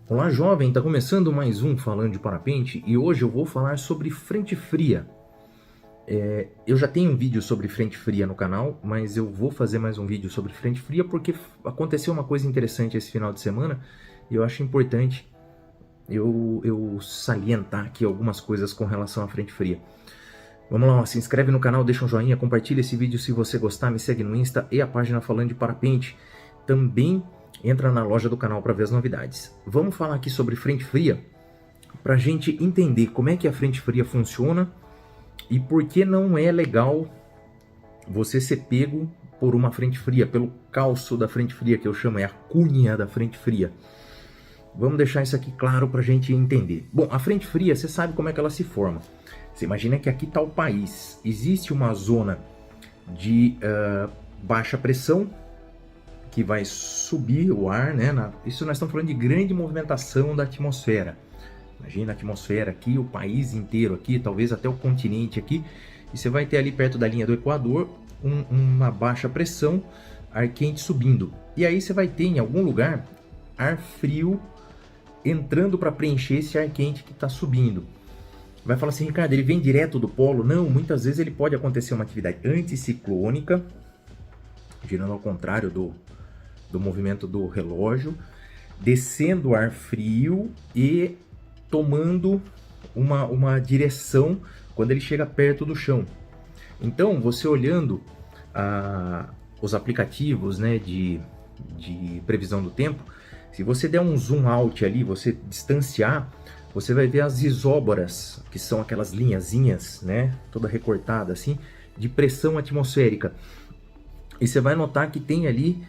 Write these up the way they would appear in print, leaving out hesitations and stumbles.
Olá jovem, está começando mais um Falando de Parapente e hoje eu vou falar sobre frente fria. Eu já tenho um vídeo sobre frente fria no canal, mas eu vou fazer mais um vídeo sobre frente fria porque aconteceu uma coisa interessante esse final de semana e eu acho importante eu salientar aqui algumas coisas com relação à frente fria. Vamos lá, ó, se inscreve no canal, deixa um joinha, compartilha esse vídeo se você gostar, me segue no Insta e a página Falando de Parapente. Também entra na loja do canal para ver as novidades. Vamos falar aqui sobre frente fria para a gente entender como é que a frente fria funciona e por que não é legal você ser pego por uma frente fria, pelo calço da frente fria, que eu chamo, é a cunha da frente fria. Vamos deixar isso aqui claro para a gente entender. Bom, a frente fria, você sabe como é que ela se forma. Você imagina que aqui está o país. Existe uma zona de baixa pressão, que vai subir o ar, né? Isso nós estamos falando de grande movimentação da atmosfera. Imagina a atmosfera aqui, o país inteiro aqui, talvez até o continente aqui. E você vai ter ali perto da linha do Equador uma baixa pressão, ar quente subindo. E aí você vai ter em algum lugar ar frio entrando para preencher esse ar quente que está subindo. Vai falar assim, Ricardo, ele vem direto do polo? Não, muitas vezes ele pode acontecer uma atividade anticiclônica, girando ao contrário do movimento do relógio, descendo ar frio e tomando uma direção quando ele chega perto do chão. Então, você olhando os aplicativos, né, de previsão do tempo, se você der um zoom out ali, você distanciar, você vai ver as isóbaras, que são aquelas linhazinhas, né, toda recortada assim, de pressão atmosférica. E você vai notar que tem ali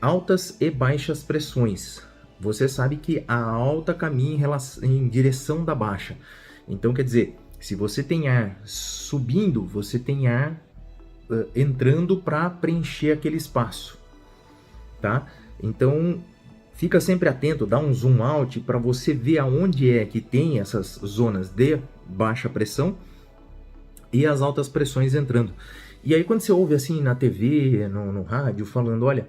altas e baixas pressões. Você sabe que a alta caminha em direção da baixa. Então, quer dizer, se você tem ar subindo, você tem ar entrando para preencher aquele espaço, tá? Então, fica sempre atento, dá um zoom out para você ver aonde é que tem essas zonas de baixa pressão e as altas pressões entrando. E aí quando você ouve assim na TV, no rádio, falando, olha,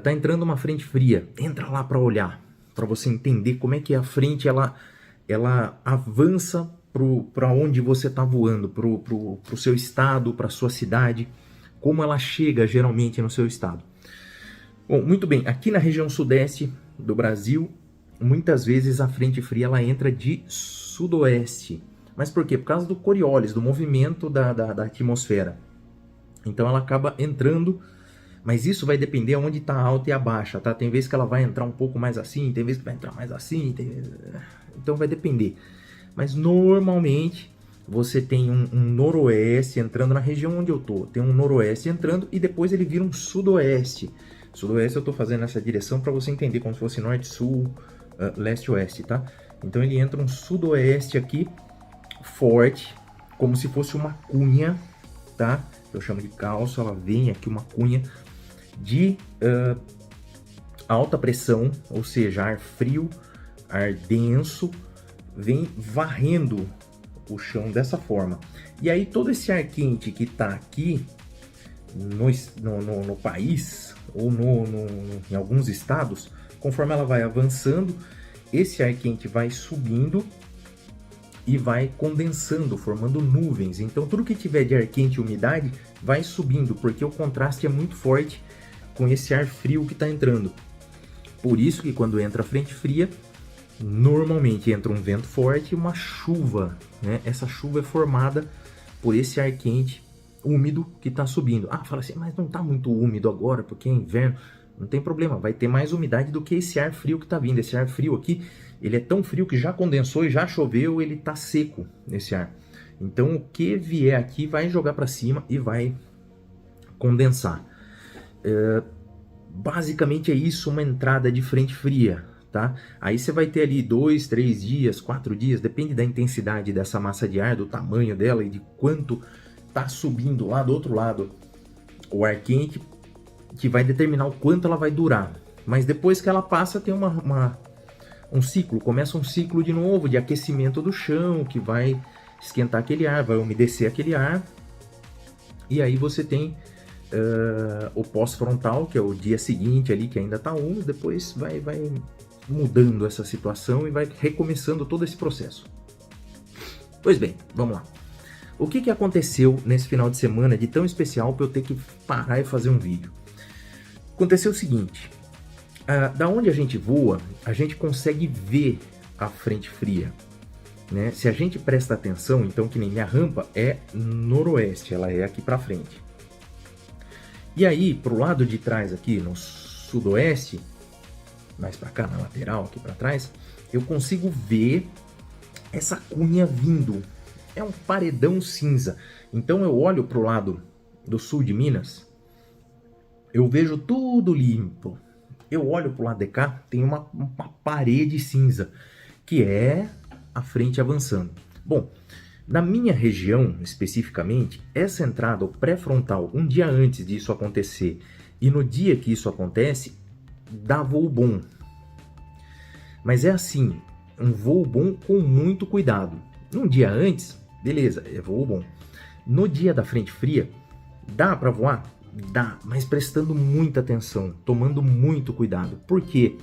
tá entrando uma frente fria, entra lá para olhar, para você entender como é que a frente ela avança para onde você está voando, pro seu estado, para sua cidade, como ela chega geralmente no seu estado. Bom, muito bem, aqui na região sudeste do Brasil, muitas vezes a frente fria ela entra de sudoeste. Mas por quê? Por causa do Coriolis, do movimento da atmosfera. Então ela acaba entrando, mas isso vai depender onde está a alta e a baixa, tá? Tem vezes que ela vai entrar um pouco mais assim, tem vezes que vai entrar mais assim, então vai depender. Mas normalmente você tem um noroeste entrando na região onde eu tô, tem um noroeste entrando e depois ele vira um sudoeste. Sudoeste eu tô fazendo essa direção para você entender, como se fosse norte, sul, leste, oeste, tá? Então ele entra um sudoeste aqui, forte, como se fosse uma cunha, tá? Eu chamo de calço, ela vem aqui uma cunha de alta pressão, ou seja, ar frio, ar denso, vem varrendo o chão dessa forma. E aí todo esse ar quente que está aqui no país, ou em alguns estados, conforme ela vai avançando, esse ar quente vai subindo e vai condensando, formando nuvens. Então tudo que tiver de ar quente e umidade vai subindo, porque o contraste é muito forte com esse ar frio que está entrando. Por isso que quando entra a frente fria, normalmente entra um vento forte e uma chuva, né? Essa chuva é formada por esse ar quente úmido que está subindo. Ah, fala assim, mas não está muito úmido agora porque é inverno. Não tem problema, vai ter mais umidade do que esse ar frio que está vindo. Esse ar frio aqui, ele é tão frio que já condensou e já choveu, ele está seco nesse ar. Então o que vier aqui vai jogar para cima e vai condensar. Basicamente é isso, uma entrada de frente fria, tá? Aí você vai ter ali 2, 3 dias, 4 dias, depende da intensidade dessa massa de ar, do tamanho dela e de quanto está subindo lá do outro lado o ar quente, que vai determinar o quanto ela vai durar. Mas depois que ela passa, tem um ciclo, começa um ciclo de novo de aquecimento do chão, que vai esquentar aquele ar, vai umedecer aquele ar, e aí você tem o pós-frontal, que é o dia seguinte ali, que ainda está úmido, depois vai mudando essa situação e vai recomeçando todo esse processo. Pois bem, vamos lá. O que aconteceu nesse final de semana de tão especial para eu ter que parar e fazer um vídeo? Aconteceu o seguinte, da onde a gente voa, a gente consegue ver a frente fria, né? Se a gente presta atenção, então, que nem minha rampa é noroeste, ela é aqui para frente. E aí, pro lado de trás aqui, no sudoeste, mais para cá, na lateral, aqui para trás, eu consigo ver essa cunha vindo. É um paredão cinza. Então eu olho pro lado do sul de Minas, eu vejo tudo limpo. Eu olho pro lado de cá, tem uma parede cinza, que é a frente avançando. Bom, na minha região, especificamente, essa entrada, o pré-frontal, um dia antes disso acontecer, e no dia que isso acontece, dá voo bom. Mas é assim, um voo bom com muito cuidado. Um dia antes, beleza, é voo bom. No dia da frente fria, dá para voar? Dá, mas prestando muita atenção, tomando muito cuidado. Por quê?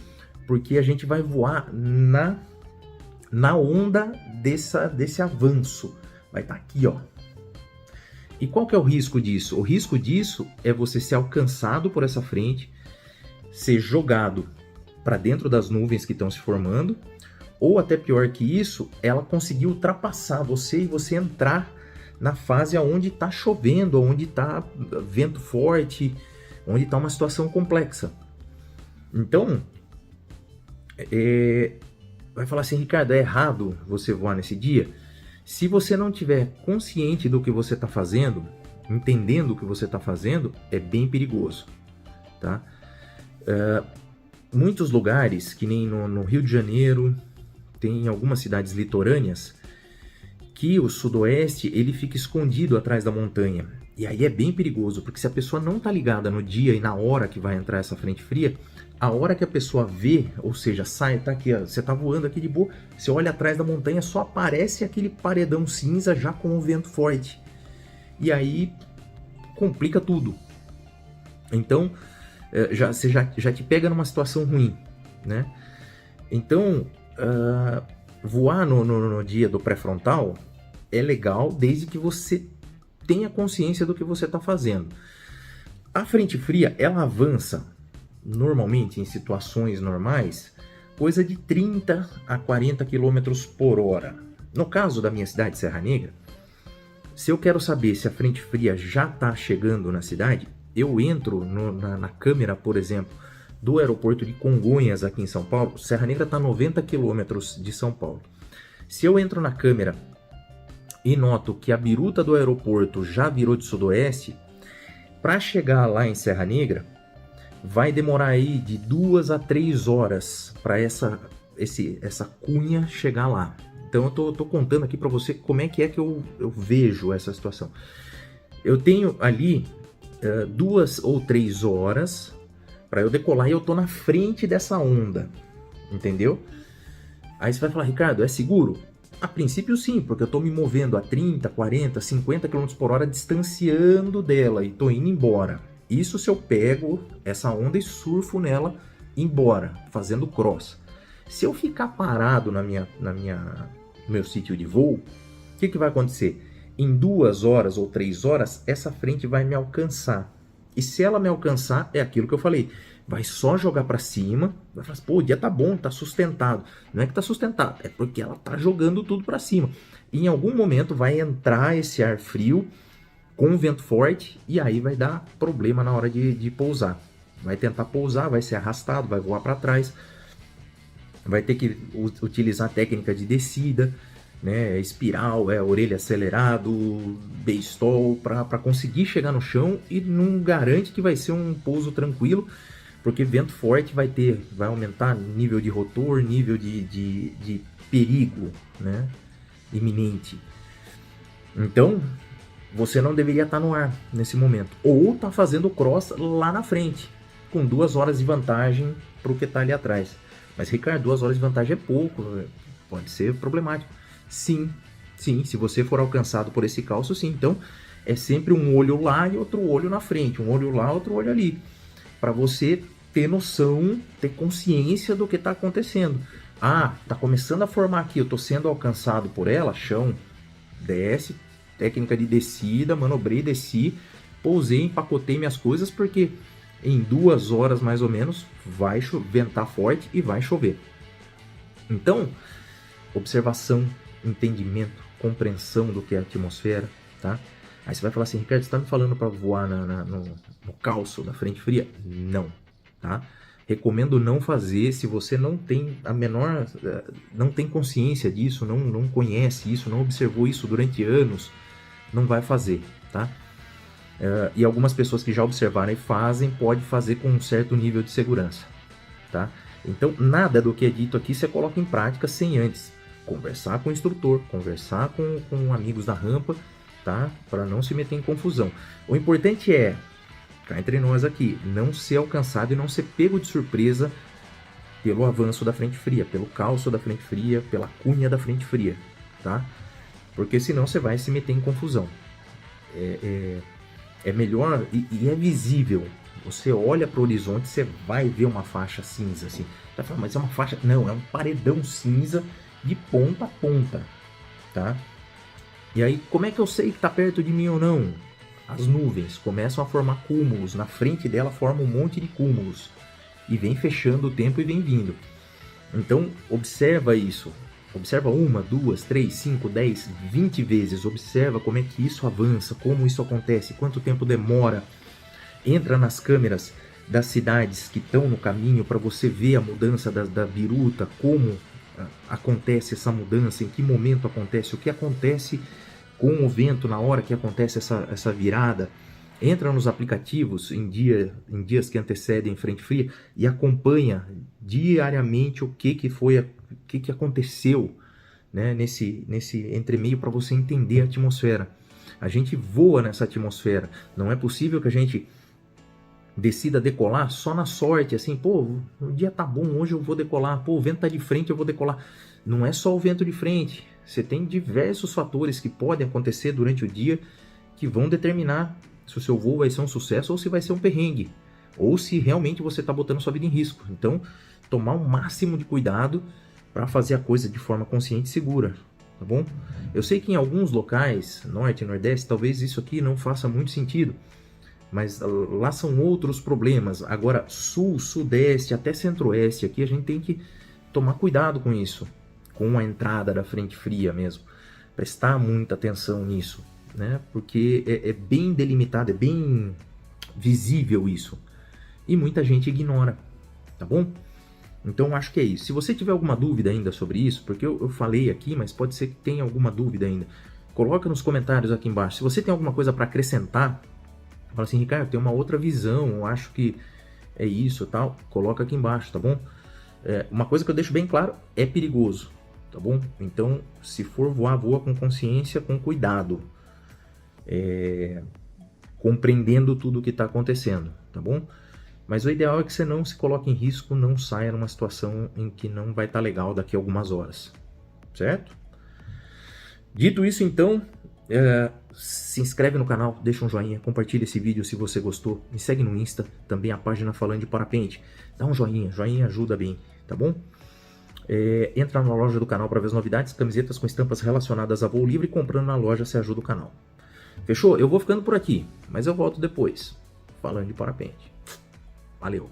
Porque a gente vai voar na onda desse avanço. Vai estar aqui, ó. E qual que é o risco disso? O risco disso é você ser alcançado por essa frente, ser jogado para dentro das nuvens que estão se formando, ou até pior que isso, ela conseguir ultrapassar você e você entrar na fase onde está chovendo, onde está vento forte, onde está uma situação complexa. Então, vai falar assim, Ricardo, é errado você voar nesse dia? Se você não tiver consciente do que você está fazendo, entendendo o que você está fazendo, é bem perigoso, tá? Muitos lugares, que nem no Rio de Janeiro, tem algumas cidades litorâneas, que o sudoeste ele fica escondido atrás da montanha. E aí é bem perigoso, porque se a pessoa não está ligada no dia e na hora que vai entrar essa frente fria, a hora que a pessoa vê, ou seja, sai, tá aqui, ó, você tá voando aqui de boa, você olha atrás da montanha, só aparece aquele paredão cinza já com o vento forte. E aí complica tudo. Então, você já te pega numa situação ruim, né? Então, voar no dia do pré-frontal é legal desde que você tenha consciência do que você está fazendo. A frente fria, ela avança normalmente em situações normais, coisa de 30 a 40 km por hora. No caso da minha cidade, Serra Negra, se eu quero saber se a frente fria já está chegando na cidade, eu entro na câmera, por exemplo, do aeroporto de Congonhas, aqui em São Paulo. Serra Negra está a 90 km de São Paulo. Se eu entro na câmera e noto que a biruta do aeroporto já virou de sudoeste, para chegar lá em Serra Negra, vai demorar aí de 2 a 3 horas para essa cunha chegar lá. Então eu tô contando aqui para você como é que eu vejo essa situação. Eu tenho ali 2 ou 3 horas para eu decolar e eu tô na frente dessa onda, entendeu? Aí você vai falar, Ricardo, é seguro? A princípio sim, porque eu tô me movendo a 30, 40, 50 km por hora distanciando dela e tô indo embora. Isso se eu pego essa onda e surfo nela embora, fazendo cross. Se eu ficar parado no meu sítio de voo, o que vai acontecer? Em 2 horas ou 3 horas, essa frente vai me alcançar. E se ela me alcançar, é aquilo que eu falei. Vai só jogar para cima, vai falar assim, pô, o dia tá bom, tá sustentado. Não é que tá sustentado, é porque ela tá jogando tudo para cima. E em algum momento vai entrar esse ar frio com vento forte e aí vai dar problema na hora de pousar. Vai tentar pousar, vai ser arrastado, vai voar para trás, vai ter que utilizar técnica de descida, né, espiral, orelha acelerado, basestall, para conseguir chegar no chão, e não garante que vai ser um pouso tranquilo, porque vento forte vai aumentar nível de rotor, nível de perigo, né, iminente. Então, você não deveria estar no ar nesse momento. Ou está fazendo cross lá na frente, com 2 horas de vantagem para o que está ali atrás. Mas, Ricardo, 2 horas de vantagem é pouco, pode ser problemático. Sim, se você for alcançado por esse calço, sim. Então, é sempre um olho lá e outro olho na frente. Um olho lá, outro olho ali. Para você ter noção, ter consciência do que está acontecendo. Ah, tá começando a formar aqui, eu estou sendo alcançado por ela, chão, desce, técnica de descida, manobrei, desci, pousei, empacotei minhas coisas, porque em 2 horas mais ou menos vai ventar forte e vai chover. Então, observação, entendimento, compreensão do que é a atmosfera, tá? Aí você vai falar assim, Ricardo, você está me falando para voar no calço da frente fria? Não, tá? Recomendo não fazer se você não tem não tem consciência disso, não conhece isso, não observou isso durante anos, não vai fazer, tá? E algumas pessoas que já observaram e fazem, pode fazer com um certo nível de segurança, tá? Então, nada do que é dito aqui você coloca em prática sem antes conversar com o instrutor, conversar com amigos da rampa, tá? Para não se meter em confusão. O importante é, cá entre nós aqui, não ser alcançado e não ser pego de surpresa pelo avanço da frente fria, pelo calço da frente fria, pela cunha da frente fria, tá? Porque senão você vai se meter em confusão. É melhor e é visível. Você olha para o horizonte, você vai ver uma faixa cinza, assim. Você vai falar, mas é uma faixa... Não, é um paredão cinza de ponta a ponta, tá? E aí, como é que eu sei que está perto de mim ou não? As nuvens começam a formar cúmulos. Na frente dela forma um monte de cúmulos. E vem fechando o tempo e vem vindo. Então, observa isso. Observa 1, 2, 3, 5, 10, 20 vezes. Observa como é que isso avança, como isso acontece, quanto tempo demora. Entra nas câmeras das cidades que estão no caminho para você ver a mudança da biruta, como acontece essa mudança, em que momento acontece, o que acontece com o vento na hora que acontece essa virada. Entra nos aplicativos em dias que antecedem frente fria e acompanha diariamente o que aconteceu, né, nesse entremeio, para você entender a atmosfera. A gente voa nessa atmosfera. Não é possível que a gente decida decolar só na sorte, assim, pô, o dia tá bom, hoje eu vou decolar, pô, o vento tá de frente, eu vou decolar. Não é só o vento de frente, você tem diversos fatores que podem acontecer durante o dia que vão determinar se o seu voo vai ser um sucesso ou se vai ser um perrengue, ou se realmente você está botando sua vida em risco. Então, tomar o máximo de cuidado para fazer a coisa de forma consciente e segura, tá bom? Eu sei que em alguns locais, norte e nordeste, talvez isso aqui não faça muito sentido, mas lá são outros problemas. Agora, sul, sudeste, até centro-oeste, aqui a gente tem que tomar cuidado com isso, com a entrada da frente fria mesmo. Prestar muita atenção nisso, né? Porque é bem delimitado, é bem visível isso. E muita gente ignora, tá bom? Então, acho que é isso. Se você tiver alguma dúvida ainda sobre isso, porque eu falei aqui, mas pode ser que tenha alguma dúvida ainda, coloca nos comentários aqui embaixo. Se você tem alguma coisa para acrescentar, fala assim, Ricardo, tem uma outra visão, eu acho que é isso, tal, coloca aqui embaixo, tá bom? Uma coisa que eu deixo bem claro, é perigoso, tá bom? Então, se for voar, voa com consciência, com cuidado, compreendendo tudo o que está acontecendo, tá bom? Mas o ideal é que você não se coloque em risco, não saia numa situação em que não vai estar legal daqui a algumas horas, certo? Dito isso, então, se inscreve no canal, deixa um joinha, compartilha esse vídeo se você gostou, me segue no Insta, também a página Falando de Parapente, dá um joinha, joinha ajuda bem, tá bom? Entra na loja do canal para ver as novidades, camisetas com estampas relacionadas a voo livre, comprando na loja você ajuda o canal. Fechou? Eu vou ficando por aqui, mas eu volto depois, falando de parapente. Valeu!